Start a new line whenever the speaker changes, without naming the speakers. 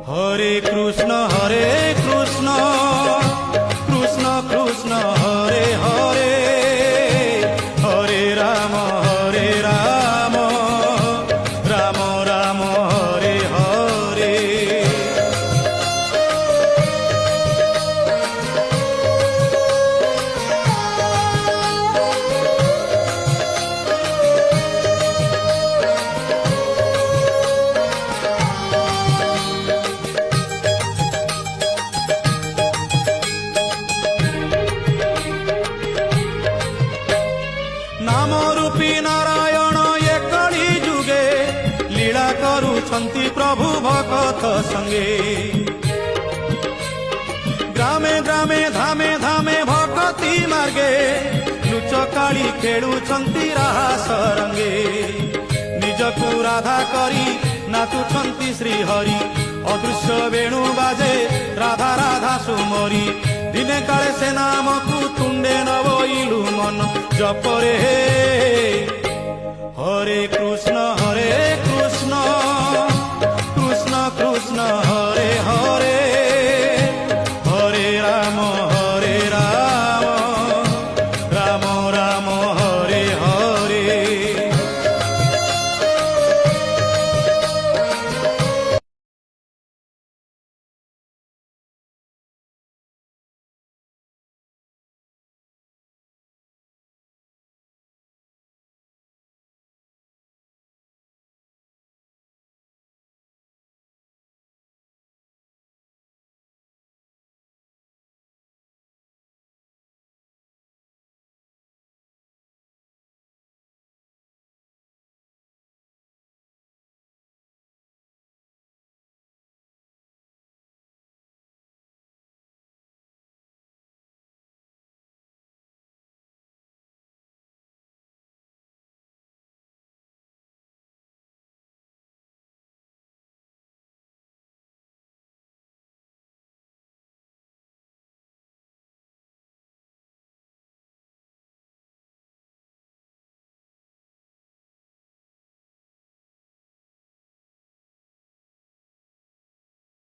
হরে কৃষ্ণ কৃষ্ণ কৃষ্ণ হরে হরে, হরে রাম রাম রাম হরে হরে। नामरूपी नारायण ये कली जुगे लीला करुछंती प्रभु भक्त संगे। ग्रामे ग्रामे धामे धामे भक्ति मार्गे लुचकाली खेलुछंती रास रंगे। निजकु राधा करी नाचुछंती श्री हरि, अदृश्य वेणु बाजे राधा राधा सुमरी। दिने काले से नाम को तुंडे नवइलु मन जपरे, हरे कृष्ण